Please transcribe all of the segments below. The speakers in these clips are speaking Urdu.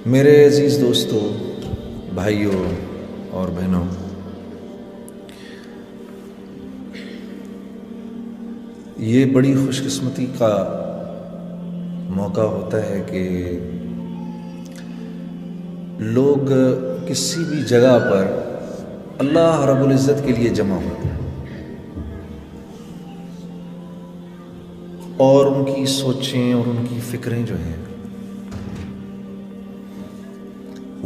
میرے عزیز دوستو، بھائیوں اور بہنوں، یہ بڑی خوش قسمتی کا موقع ہوتا ہے کہ لوگ کسی بھی جگہ پر اللہ رب العزت کے لیے جمع ہوتے ہیں اور ان کی سوچیں اور ان کی فکریں جو ہیں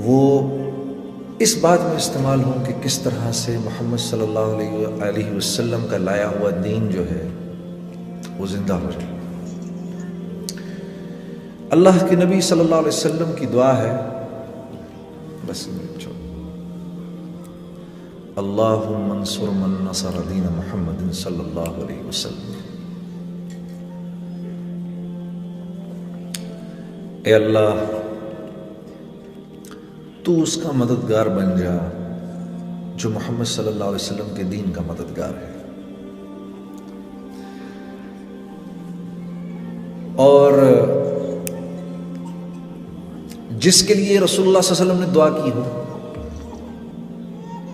وہ اس بات میں استعمال ہوں کہ کس طرح سے محمد صلی اللہ علیہ وسلم کا لایا ہوا دین جو ہے وہ زندہ ہو جائے۔ اللہ کے نبی صلی اللہ علیہ وسلم کی دعا ہے، بس اللہم انصر من نصر دین محمد صلی اللہ علیہ وسلم۔ اے اللہ، تو اس کا مددگار بن جا جو محمد صلی اللہ علیہ وسلم کے دین کا مددگار ہے، اور جس کے لیے رسول اللہ صلی اللہ علیہ وسلم نے دعا کی ہو،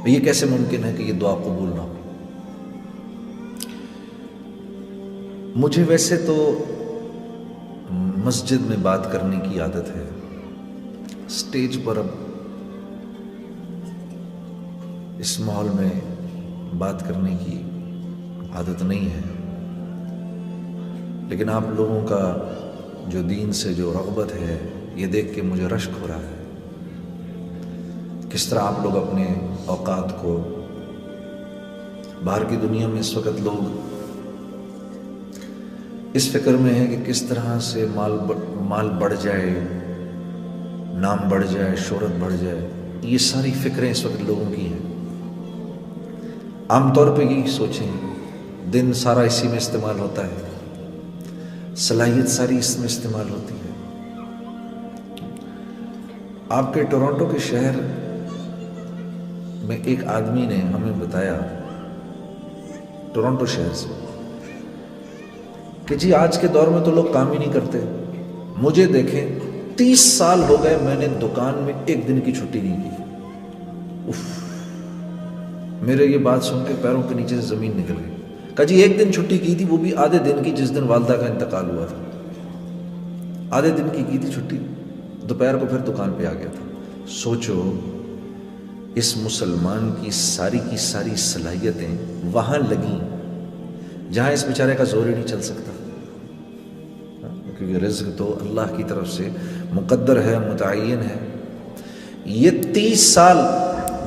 یہ کیسے ممکن ہے کہ یہ دعا قبول نہ ہو؟ مجھے ویسے تو مسجد میں بات کرنے کی عادت ہے، سٹیج پر اب اس ماحول میں بات کرنے کی عادت نہیں ہے، لیکن آپ لوگوں کا جو دین سے جو رغبت ہے یہ دیکھ کے مجھے رشک ہو رہا ہے، کس طرح آپ لوگ اپنے اوقات کو باہر کی دنیا میں اس وقت لوگ اس فکر میں ہیں کہ کس طرح سے مال بڑھ جائے، نام بڑھ جائے، شہرت بڑھ جائے، یہ ساری فکریں اس وقت لوگوں کی ہیں۔ عام طور پہ یہ سوچیں، دن سارا اسی میں استعمال ہوتا ہے، صلاحیت ساری اس میں استعمال ہوتی ہے۔ آپ کے ٹورانٹو کے شہر میں ایک آدمی نے ہمیں بتایا، ٹورانٹو شہر سے، کہ جی آج کے دور میں تو لوگ کام ہی نہیں کرتے، مجھے دیکھیں 30 سال ہو گئے میں نے دکان میں ایک دن کی چھٹی نہیں کی۔ اف، میرے یہ بات سن کے پیروں کے نیچے سے زمین نکل گئی۔ کہا جی ایک دن چھٹی کی تھی، وہ بھی آدھے دن کی، جس دن والدہ کا انتقال ہوا تھا، آدھے دن کی تھی چھٹی، دوپہر کو پھر دکان پہ آ گیا تھا۔ سوچو اس مسلمان کی ساری صلاحیتیں وہاں لگیں جہاں اس بیچارے کا زور ہی نہیں چل سکتا، کیونکہ رزق تو اللہ کی طرف سے مقدر ہے، متعین ہے۔ یہ 30 سال،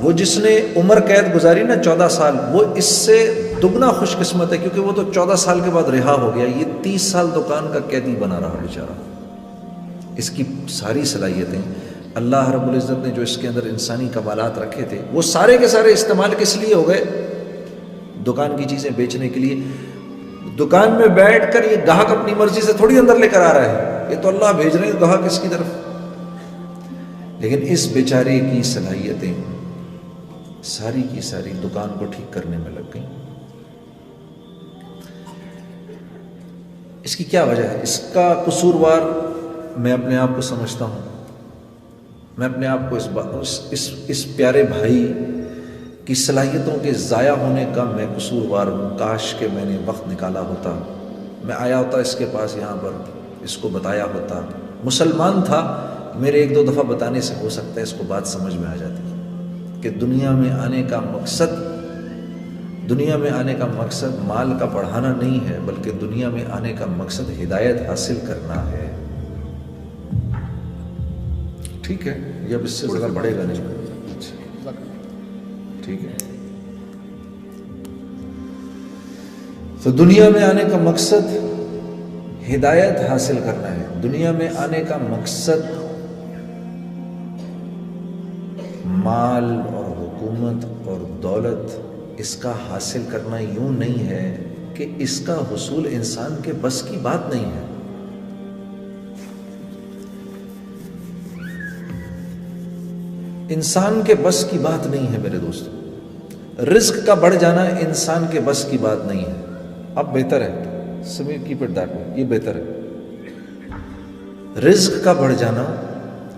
وہ جس نے عمر قید گزاری نا 14 سال، وہ اس سے دگنا خوش قسمت ہے، کیونکہ وہ تو 14 سال کے بعد رہا ہو گیا، یہ 30 سال دکان کا قیدی بنا رہا بیچارہ۔ اس کی ساری صلاحیتیں اللہ رب العزت نے جو اس کے اندر انسانی کمالات رکھے تھے، وہ سارے کے سارے استعمال کس لیے ہو گئے؟ دکان کی چیزیں بیچنے کے لیے۔ دکان میں بیٹھ کر یہ گاہک اپنی مرضی سے تھوڑی اندر لے کر آ رہا ہے، یہ تو اللہ بھیج رہے ہیں گاہک اس کی طرف، لیکن اس بیچارے کی صلاحیتیں ساری کی ساری دکان کو ٹھیک کرنے میں لگ گئیں۔ اس کی کیا وجہ ہے؟ اس کا قصوروار میں اپنے آپ کو سمجھتا ہوں، میں اپنے آپ کو اس پیارے بھائی کی صلاحیتوں کے ضائع ہونے کا میں قصوروار ہوں۔ کاش کہ میں نے وقت نکالا ہوتا، میں آیا ہوتا اس کے پاس، یہاں پر اس کو بتایا ہوتا۔ مسلمان تھا، میرے 1-2 دفعہ بتانے سے ہو سکتا ہے اس کو بات سمجھ میں آ جاتی کہ دنیا میں آنے کا مقصد مال کا بڑھانا نہیں ہے، بلکہ دنیا میں آنے کا مقصد ہدایت حاصل کرنا ہے۔ ٹھیک ہے، یہ اب اس سے زیادہ بڑھے گا نہیں، ٹھیک ہے۔ تو دنیا میں آنے کا مقصد ہدایت حاصل کرنا ہے، دنیا میں آنے کا مقصد مال اور حکومت اور دولت اس کا حاصل کرنا یوں نہیں ہے کہ اس کا حصول انسان کے بس کی بات نہیں ہے۔ انسان کے بس کی بات نہیں ہے میرے دوستو، رزق کا بڑھ جانا انسان کے بس کی بات نہیں ہے۔ اب بہتر ہے، Sameer keep it that way, یہ بہتر ہے۔ رزق کا بڑھ جانا